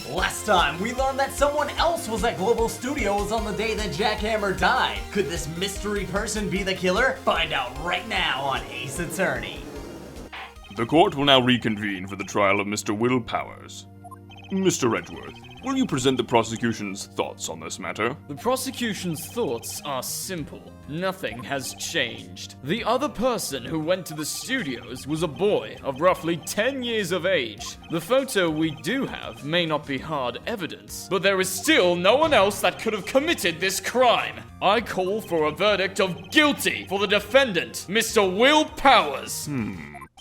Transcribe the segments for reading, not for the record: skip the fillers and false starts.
Last time, we learned that someone else was at Global Studios on the day that Jackhammer died. Could this mystery person be the killer? Find out right now on Ace Attorney. The court will now reconvene for the trial of Mr. Will Powers. Mr. Edgeworth, will you present the prosecution's thoughts on this matter? The prosecution's thoughts are simple. Nothing has changed. The other person who went to the studios was a boy of roughly 10 years of age. The photo we do have may not be hard evidence, but there is still no one else that could have committed this crime. I call for a verdict of guilty for the defendant, Mr. Will Powers.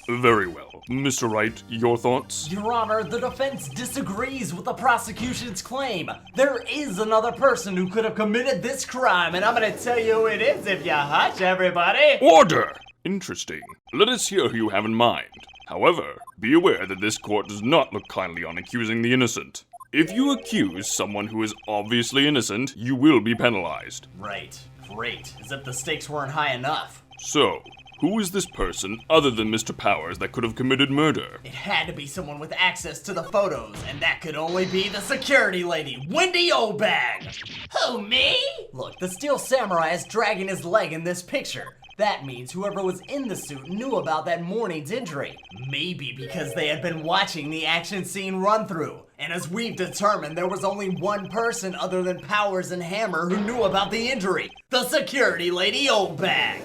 Very well. Mr. Wright, your thoughts? Your Honor, the defense disagrees with the prosecution's claim. There is another person who could have committed this crime, and I'm gonna tell you who it is if you hush, everybody. Order! Interesting. Let us hear who you have in mind. However, be aware that this court does not look kindly on accusing the innocent. If you accuse someone who is obviously innocent, you will be penalized. Right. Great. As if the stakes weren't high enough. So, who is this person other than Mr. Powers that could have committed murder? It had to be someone with access to the photos, and that could only be the security lady, Wendy Obag. Who, me? Look, the Steel Samurai is dragging his leg in this picture. That means whoever was in the suit knew about that morning's injury. Maybe because they had been watching the action scene run through. And as we've determined, there was only one person other than Powers and Hammer who knew about the injury. The security lady Obag.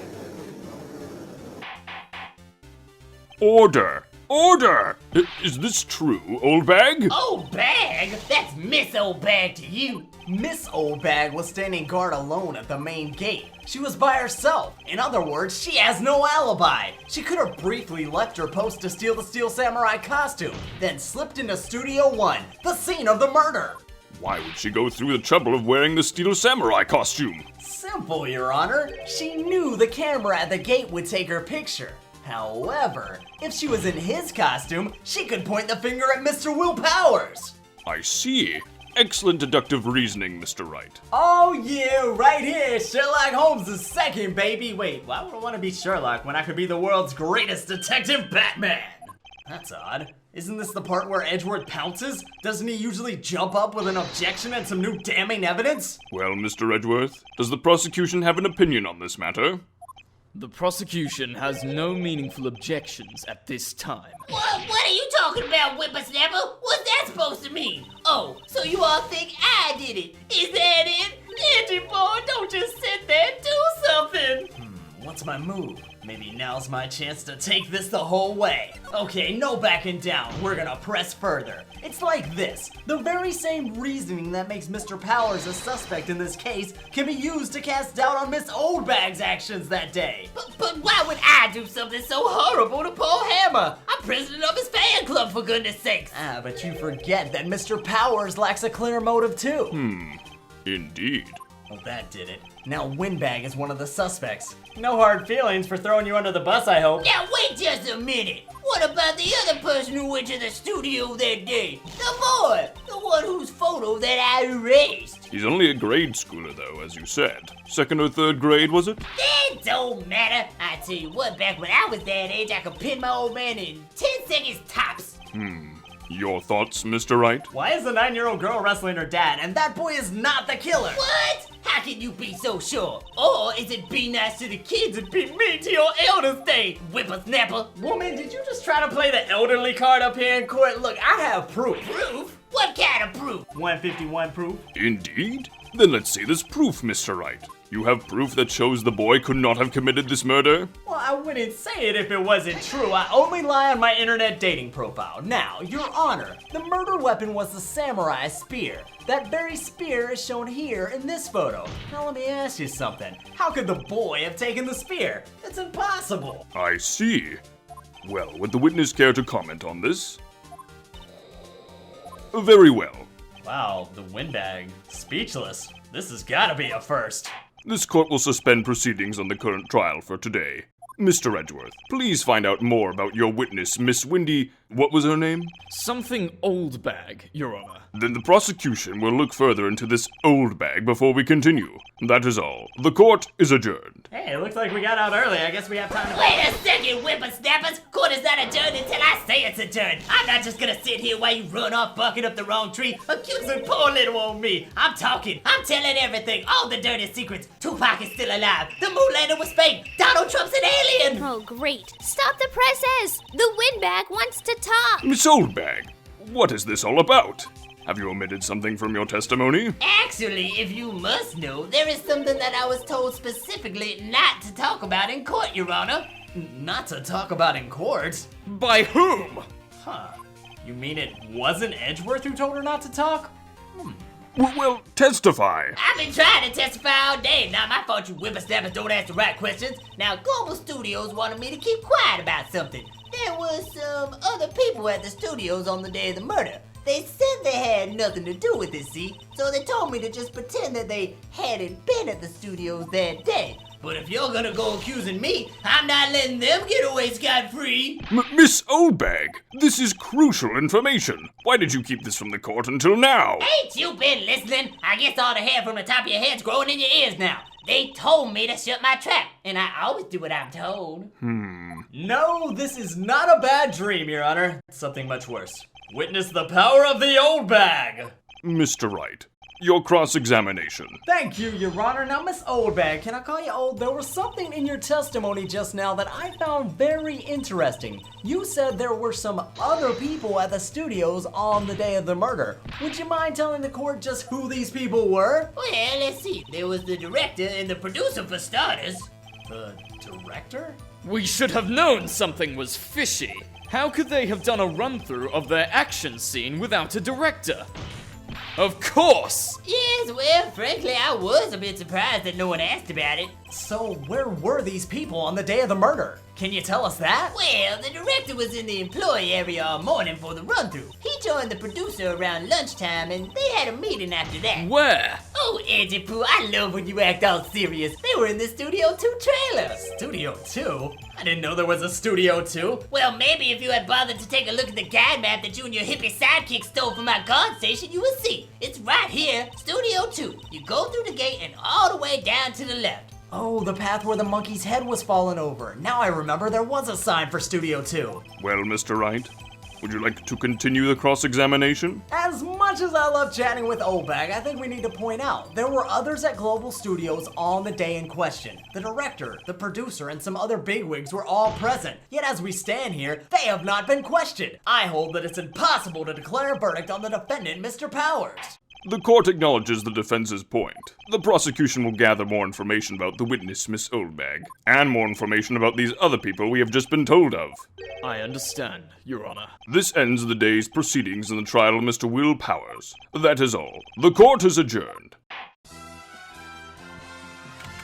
Order! Order! Is this true, old bag? Old Bag? That's Miss Old Bag to you. Miss Old Bag was standing guard alone at the main gate. She was by herself. In other words, she has no alibi. She could have briefly left her post to steal the Steel Samurai costume, then slipped into Studio 1, the scene of the murder. Why would she go through the trouble of wearing the Steel Samurai costume? Simple, Your Honor. She knew the camera at the gate would take her picture. However, if she was in his costume, she could point the finger at Mr. Will Powers. I see. Excellent deductive reasoning, Mr. Wright. Oh, you, right here, Sherlock Holmes II, baby. Wait, why would I want to be Sherlock when I could be the world's greatest detective, Batman? That's odd. Isn't this the part where Edgeworth pounces? Doesn't he usually jump up with an objection and some new damning evidence? Well, Mr. Edgeworth, does the prosecution have an opinion on this matter? The prosecution has no meaningful objections at this time. What are you talking about, whippersnapper? What's that supposed to mean? Oh, so you all think I did it? Is that it? Edgy boy, don't just sit there, do something! What's my move? Maybe now's my chance to take this the whole way. Okay, no backing down. We're gonna press further. It's like this. The very same reasoning that makes Mr. Powers a suspect in this case can be used to cast doubt on Miss Oldbag's actions that day. But why would I do something so horrible to Paul Hammer? I'm president of his fan club, for goodness sakes. But you forget that Mr. Powers lacks a clear motive too. Indeed. Well, that did it. Now Windbag is one of the suspects. No hard feelings for throwing you under the bus, I hope. Now wait just a minute. What about the other person who went to the studio that day? The boy, the one whose photo that I erased. He's only a grade schooler, though, as you said. Second or third grade, was it? That don't matter. I tell you what, back when I was that age, I could pin my old man in 10 seconds tops. Your thoughts, Mr. Wright? Why is a 9-year-old girl wrestling her dad, and that boy is not the killer? What? How can you be so sure? Or is it be nice to the kids and be mean to your elders day, whippersnapper? Woman, did you just try to play the elderly card up here in court? Look, I have proof. Proof? What kind of proof? 151 proof. Indeed? Then let's see this proof, Mr. Wright. You have proof that shows the boy could not have committed this murder? Well, I wouldn't say it if it wasn't true. I only lie on my internet dating profile. Now, Your Honor, the murder weapon was the samurai spear. That very spear is shown here in this photo. Now let me ask you something. How could the boy have taken the spear? It's impossible. I see. Well, would the witness care to comment on this? Very well. Wow, the windbag. Speechless. This has gotta be a first. This court will suspend proceedings on the current trial for today. Mr. Edgeworth, please find out more about your witness, Miss Wendy What was her name? Something old bag, Your Honor. Then the prosecution will look further into this old bag before we continue. That is all. The court is adjourned. Hey, it looks like we got out early. I guess we have time to... Wait a second, whippersnappers! Court is not adjourned until I say it's adjourned. I'm not just gonna sit here while you run off barking up the wrong tree, accusing poor little old me. I'm talking. I'm telling everything. All the dirty secrets. Tupac is still alive. The moon landing was fake. Donald Trump's an alien. Oh, great. Stop the presses! The windbag wants to talk! Miss Oldbag, what is this all about? Have you omitted something from your testimony? Actually, if you must know, there is something that I was told specifically not to talk about in court, Your Honor. Not to talk about in court? By whom? Huh. You mean it wasn't Edgeworth who told her not to talk? Well, testify. I've been trying to testify all day. Not my fault you whippersnappers don't ask the right questions. Now, Global Studios wanted me to keep quiet about something. There was some other people at the studios on the day of the murder. They said they had nothing to do with it, see? So they told me to just pretend that they hadn't been at the studios that day. But if you're gonna go accusing me, I'm not letting them get away scot-free. Miss Oldbag, this is crucial information. Why did you keep this from the court until now? Ain't you been listening? I guess all the hair from the top of your head's growing in your ears now. They told me to shut my trap, and I always do what I'm told. No, this is not a bad dream, Your Honor. It's something much worse. Witness the power of the old bag. Mr. Wright, your cross-examination. Thank you, Your Honor. Now, Miss Oldbag, can I call you old? There was something in your testimony just now that I found very interesting. You said there were some other people at the studios on the day of the murder. Would you mind telling the court just who these people were? Well, let's see. There was the director and the producer for starters. The director? We should have known something was fishy. How could they have done a run-through of their action scene without a director? Of course! Yes, well, frankly, I was a bit surprised that no one asked about it. So, where were these people on the day of the murder? Can you tell us that? Well, the director was in the employee area all morning for the run-through. He joined the producer around lunchtime, and they had a meeting after that. Where? Oh, Edgy Poo, I love when you act all serious. They were in the Studio 2 trailer. Studio 2? I didn't know there was a Studio 2. Well, maybe if you had bothered to take a look at the guide map that you and your hippie sidekick stole from my guard station, you would see. It's right here, Studio 2. You go through the gate and all the way down to the left. Oh, the path where the monkey's head was fallen over. Now I remember there was a sign for Studio 2. Well, Mr. Wright, would you like to continue the cross-examination? As much as I love chatting with Oldbag, I think we need to point out there were others at Global Studios on the day in question. The director, the producer, and some other bigwigs were all present. Yet as we stand here, they have not been questioned. I hold that it's impossible to declare a verdict on the defendant, Mr. Powers. The court acknowledges the defense's point. The prosecution will gather more information about the witness, Miss Oldbag, and more information about these other people we have just been told of. I understand, Your Honor. This ends the day's proceedings in the trial of Mr. Will Powers. That is all. The court is adjourned.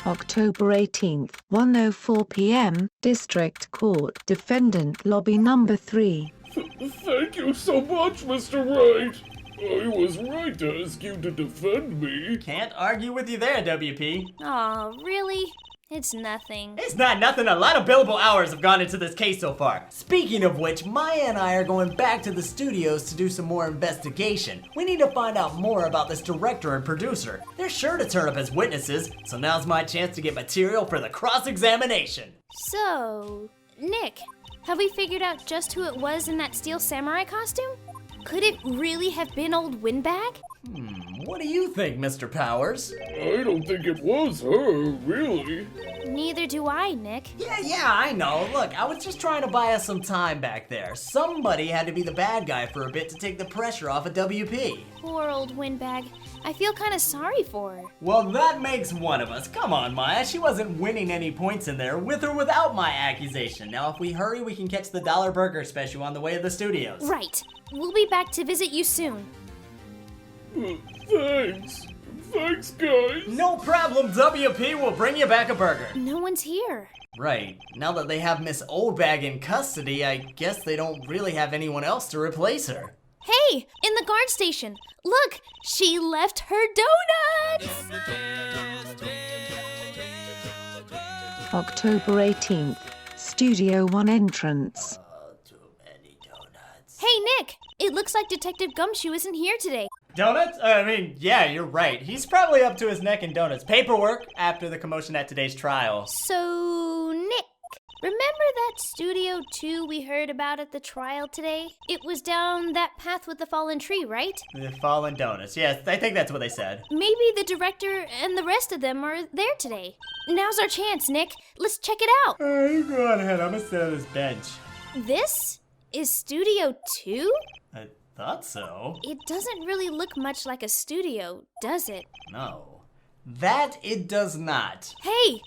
October 18th, 1:04 p.m., District Court, Defendant Lobby Number 3. Thank you so much, Mr. Wright. I was right to ask you to defend me. Can't argue with you there, WP. Aw, really? It's nothing. It's not nothing. A lot of billable hours have gone into this case so far. Speaking of which, Maya and I are going back to the studios to do some more investigation. We need to find out more about this director and producer. They're sure to turn up as witnesses, so now's my chance to get material for the cross-examination. So, Nick, have we figured out just who it was in that steel samurai costume? Could it really have been old Windbag? What do you think, Mr. Powers? I don't think it was her, really. Neither do I, Nick. Yeah, I know. Look, I was just trying to buy us some time back there. Somebody had to be the bad guy for a bit to take the pressure off of WP. Poor old Windbag. I feel kind of sorry for her. Well, that makes one of us. Come on, Maya. She wasn't winning any points in there, with or without my accusation. Now, if we hurry, we can catch the $1 burger special on the way to the studios. Right. We'll be back to visit you soon. Thanks. Thanks, guys. No problem, WP. We'll bring you back a burger. No one's here. Right. Now that they have Miss Oldbag in custody, I guess they don't really have anyone else to replace her. Hey, in the guard station. Look, she left her donuts. October 18th, Studio 1 entrance. Oh, too many donuts. Hey, Nick! It looks like Detective Gumshoe isn't here today. Donuts? Yeah, you're right. He's probably up to his neck in donuts. Paperwork after the commotion at today's trial. So, Nick, remember that Studio 2 we heard about at the trial today? It was down that path with the fallen tree, right? The fallen donuts. Yes, I think that's what they said. Maybe the director and the rest of them are there today. Now's our chance, Nick. Let's check it out. You go on ahead. I'm gonna sit on this bench. This is Studio 2? I thought so. It doesn't really look much like a studio, does it? No. That it does not. Hey,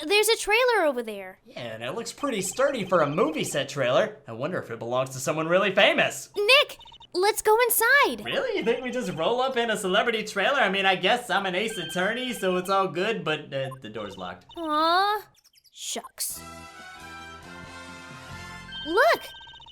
there's a trailer over there. Yeah, and it looks pretty sturdy for a movie set trailer. I wonder if it belongs to someone really famous. Nick, let's go inside. Really? You think we just roll up in a celebrity trailer? I mean, I guess I'm an ace attorney, so it's all good, but the door's locked. Aw, shucks. Look,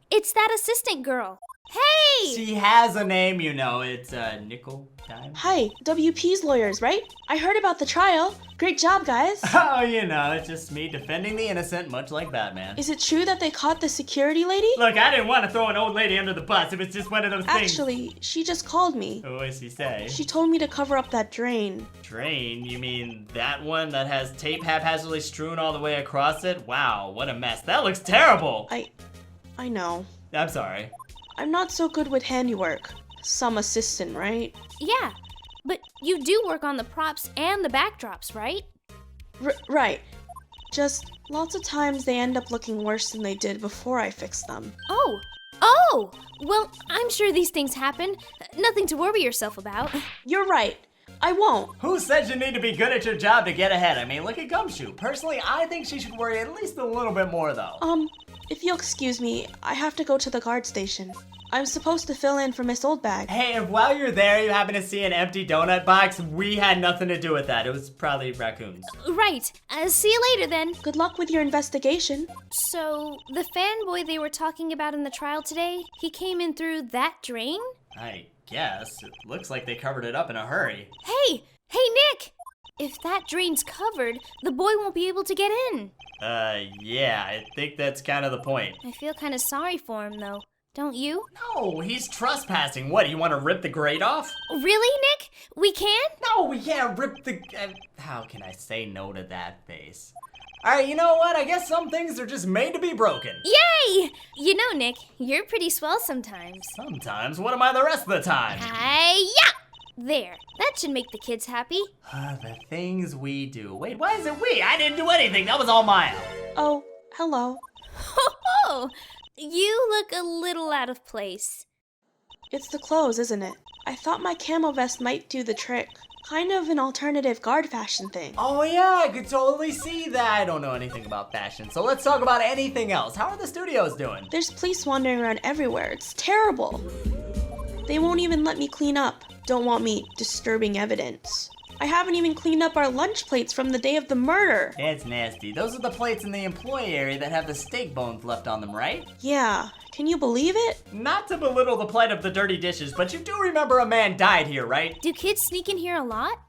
it's that assistant girl. Hey! She has a name, you know. It's Nickel Time. Hi, WP's lawyers, right? I heard about the trial. Great job, guys. Oh, you know, it's just me defending the innocent, much like Batman. Is it true that they caught the security lady? Look, I didn't want to throw an old lady under the bus. It was just one of those things. Actually, she just called me. What does she say? She told me to cover up that drain. Drain? You mean that one that has tape haphazardly strewn all the way across it? Wow, what a mess. That looks terrible. I know. I'm sorry. I'm not so good with handiwork. Some assistant, right? Yeah, but you do work on the props and the backdrops, right? Right. Just lots of times they end up looking worse than they did before I fixed them. Oh! Well, I'm sure these things happen. Nothing to worry yourself about. You're right. I won't. Who said you need to be good at your job to get ahead? I mean, look at Gumshoe. Personally, I think she should worry at least a little bit more, though. If you'll excuse me, I have to go to the guard station. I'm supposed to fill in for Miss Oldbag. Hey, if while you're there you happen to see an empty donut box, we had nothing to do with that. It was probably raccoons. Right. See you later, then. Good luck with your investigation. So, the fanboy they were talking about in the trial today, he came in through that drain? I guess. It looks like they covered it up in a hurry. Hey, Nick! If that drain's covered, the boy won't be able to get in. Yeah, I think that's kind of the point. I feel kind of sorry for him, though. Don't you? No, he's trespassing. What, you want to rip the grate off? Really, Nick? We can? No, we can't rip the... how can I say no to that face? Alright, you know what? I guess some things are just made to be broken. Yay! You know, Nick, you're pretty swell sometimes. Sometimes? What am I the rest of the time? Hi-ya! There, that should make the kids happy. The things we do. Wait, why is it we? I didn't do anything. That was all Maya. Oh, hello. Ho-ho! You look a little out of place. It's the clothes, isn't it? I thought my camo vest might do the trick. Kind of an alternative guard fashion thing. Oh yeah, I could totally see that. I don't know anything about fashion, so let's talk about anything else. How are the studios doing? There's police wandering around everywhere. It's terrible. They won't even let me clean up. Don't want me disturbing evidence. I haven't even cleaned up our lunch plates from the day of the murder. That's nasty. Those are the plates in the employee area that have the steak bones left on them, right? Yeah. Can you believe it? Not to belittle the plight of the dirty dishes, but you do remember a man died here, right? Do kids sneak in here a lot?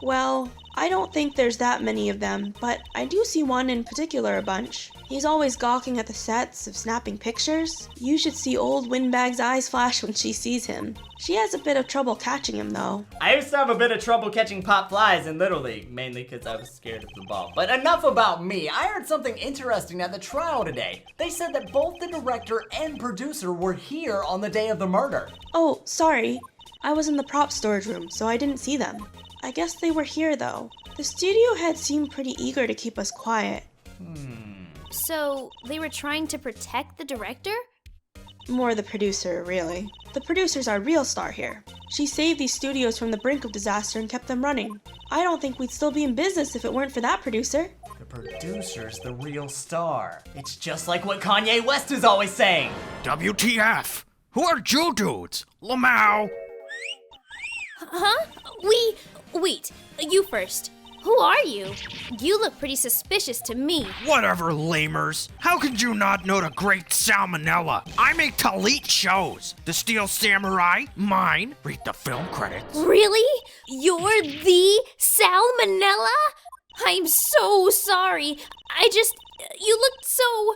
Well, I don't think there's that many of them, but I do see one in particular a bunch. He's always gawking at the sets of snapping pictures. You should see old Windbag's eyes flash when she sees him. She has a bit of trouble catching him, though. I used to have a bit of trouble catching pop flies in Little League, mainly because I was scared of the ball. But enough about me. I heard something interesting at the trial today. They said that both the director and producer were here on the day of the murder. Oh, sorry. I was in the prop storage room, so I didn't see them. I guess they were here, though. The studio head seemed pretty eager to keep us quiet. So, they were trying to protect the director? More the producer, really. The producer's our real star here. She saved these studios from the brink of disaster and kept them running. I don't think we'd still be in business if it weren't for that producer. The producer's the real star. It's just like what Kanye West is always saying. WTF? Who are you dudes? Lamau! Huh? Wait, you first. Who are you? You look pretty suspicious to me. Whatever, lamers. How could you not know the great Salmonella? I make Talit shows. The Steel Samurai, mine. Read the film credits. Really? You're the Salmonella? I'm so sorry. You looked so...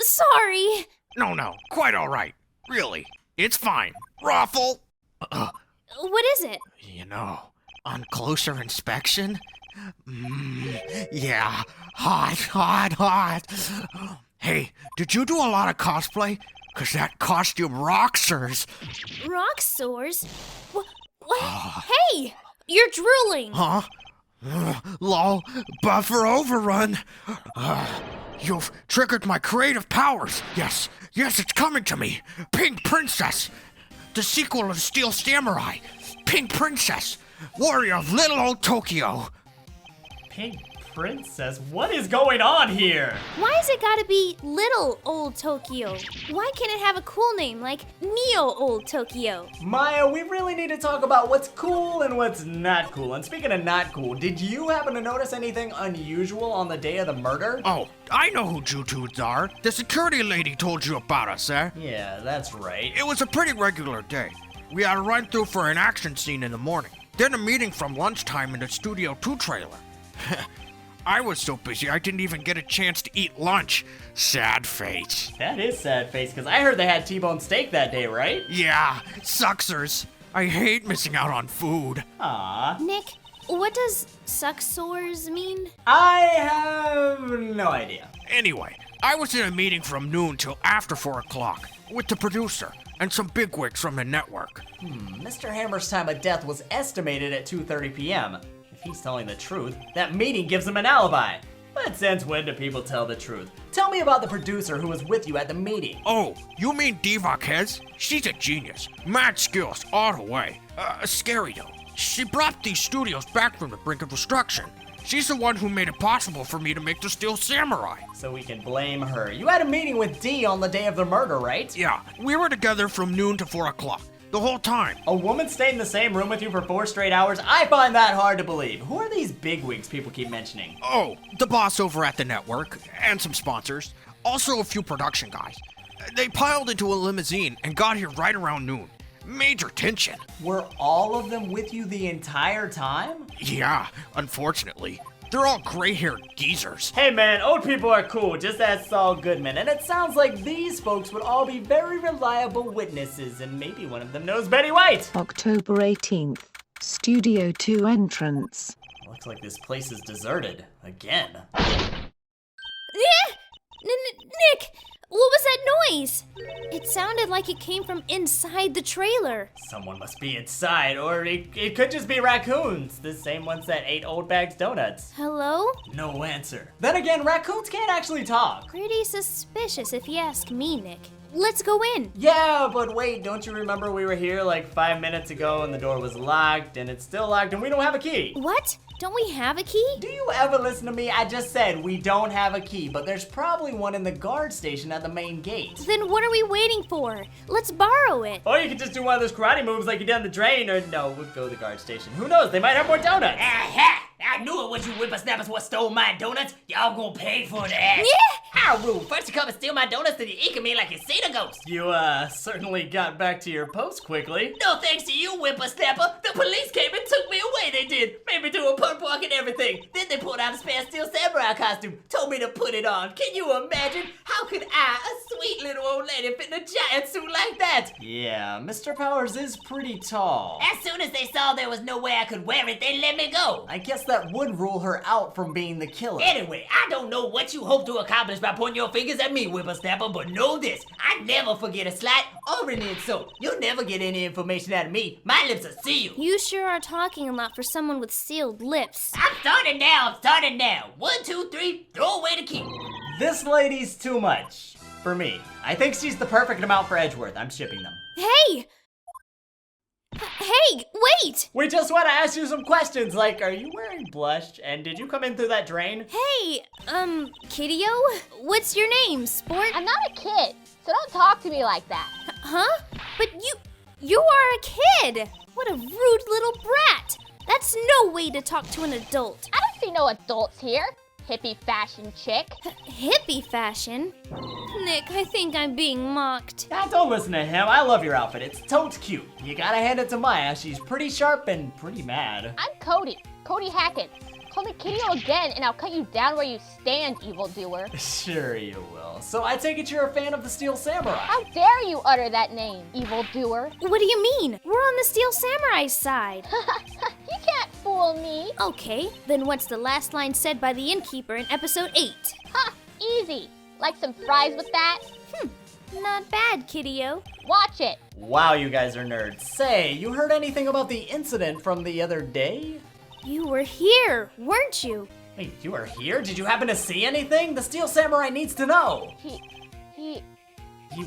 sorry. No, quite all right. Really, it's fine. Raffle! What is it? You know, on closer inspection? Yeah, hot. Hey, did you do a lot of cosplay? 'Cause that costume rocks, sirs. Rock sores? What? Hey! You're drooling! Huh? Lol, buffer overrun. You've triggered my creative powers. Yes, it's coming to me. Pink Princess. The sequel of Steel Samurai. Pink Princess. Warrior of Little Old Tokyo. Pink Princess? What is going on here? Why has it gotta be Little Old Tokyo? Why can't it have a cool name like Neo Old Tokyo? Maya, we really need to talk about what's cool and what's not cool. And speaking of not cool, did you happen to notice anything unusual on the day of the murder? Oh, I know who Jutudes are. The security lady told you about us, eh? Yeah, that's right. It was a pretty regular day. We had a run through for an action scene in the morning. Then a meeting from lunchtime in the Studio 2 trailer. I was so busy I didn't even get a chance to eat lunch. Sad face. That is sad face, because I heard they had T-bone steak that day, right? Yeah, sucksers. I hate missing out on food. Aww. Nick, what does suck sores mean? I have no idea. Anyway, I was in a meeting from noon till after 4 o'clock with the producer and some bigwigs from the network. Mr. Hammer's time of death was estimated at 2:30 p.m. If he's telling the truth, that meeting gives him an alibi. But since when do people tell the truth? Tell me about the producer who was with you at the meeting. Oh, you mean Diva Kez? She's a genius. Mad skills all the way. Scary though. She brought these studios back from the brink of destruction. She's the one who made it possible for me to make the Steel Samurai. So we can blame her. You had a meeting with Dee on the day of the murder, right? Yeah, we were together from noon to 4 o'clock. The whole time. A woman stayed in the same room with you for 4 straight hours? I find that hard to believe. Who are these bigwigs people keep mentioning? Oh, the boss over at the network, and some sponsors. Also a few production guys. They piled into a limousine and got here right around noon. Major tension. Were all of them with you the entire time? Yeah, unfortunately. They're all gray-haired geezers. Hey man, old people are cool, just as Saul Goodman, and it sounds like these folks would all be very reliable witnesses, and maybe one of them knows Betty White! October 18th, Studio 2 entrance. Looks like this place is deserted. Again. Nick! What was that noise? It sounded like it came from inside the trailer. Someone must be inside, or it could just be raccoons. The same ones that ate Old Bag's donuts. Hello? No answer. Then again, raccoons can't actually talk. Pretty suspicious if you ask me, Nick. Let's go in. Yeah, but wait, don't you remember we were here like 5 minutes ago and the door was locked and it's still locked and we don't have a key? What? Don't we have a key? Do you ever listen to me? I just said we don't have a key, but there's probably one in the guard station at the main gate. Then what are we waiting for? Let's borrow it. Or you could just do one of those karate moves like you did on the drain, or no, we'll go to the guard station. Who knows? They might have more donuts. Aha! I knew it was you whippersnappers what stole my donuts. Y'all gonna pay for that. Yeah! How rude. First you come and steal my donuts, then you eke at me like you seen a ghost. You, certainly got back to your post quickly. No thanks to you, whippersnapper. The police came and took me away, they did. Made me do a perp walk and everything. Then they pulled out a spare Steel Samurai costume. Told me to put it on. Can you imagine? How could I, a sweet little old lady, fit in a giant suit like that? Yeah, Mr. Powers is pretty tall. As soon as they saw there was no way I could wear it, they let me go. I guess that would rule her out from being the killer. Anyway, I don't know what you hope to accomplish by pointing your fingers at me, whippersnapper, but know this. I never forget a slight or an insult. You'll never get any information out of me. My lips are sealed. You sure are talking a lot for someone with sealed lips. I'm starting now. 1, 2, 3, throw away the key. This lady's too much. For me. I think she's the perfect amount for Edgeworth. I'm shipping them. Hey! Hey, wait! We just want to ask you some questions, like, are you wearing blush? And did you come in through that drain? Hey, Kiddio? What's your name, sport? I'm not a kid, so don't talk to me like that. Huh? But you are a kid! What a rude little brat! That's no way to talk to an adult. I don't see no adults here. Hippie fashion chick. Hippie fashion? Nick, I think I'm being mocked. Ah, don't listen to him. I love your outfit. It's totes cute. You gotta hand it to Maya. She's pretty sharp and pretty mad. I'm Cody Hackett. Call me Kitty-O again and I'll cut you down where you stand, evildoer. Sure you will. So I take it you're a fan of the Steel Samurai. How dare you utter that name, evildoer? What do you mean? We're on the Steel Samurai's side. You can't fool me. Okay, then what's the last line said by the innkeeper in episode 8? Ha! Easy. Like some fries with that? Not bad, Kitty-O. Watch it. Wow, you guys are nerds. Say, you heard anything about the incident from the other day? You were here, weren't you? Wait, you were here? Did you happen to see anything? The Steel Samurai needs to know. He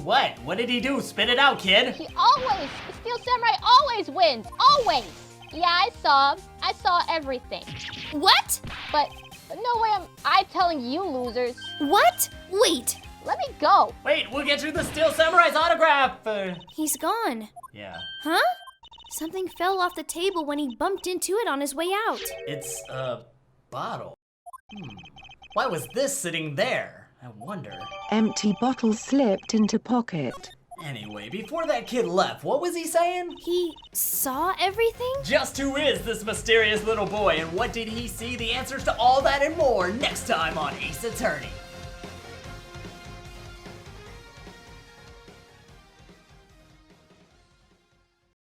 What? What did he do? Spit it out, kid. the Steel Samurai always wins. Always. Yeah, I saw him. I saw everything. What? But no way am I telling you losers. What? Wait, Let me go. Wait, we'll get you the Steel Samurai's autograph. he's gone. Yeah. Huh? Something fell off the table when he bumped into it on his way out. It's a bottle. Why was this sitting there? I wonder. Empty bottle slipped into pocket. Anyway, before that kid left, what was he saying? He saw everything? Just who is this mysterious little boy, and what did he see? The answers to all that and more next time on Ace Attorney.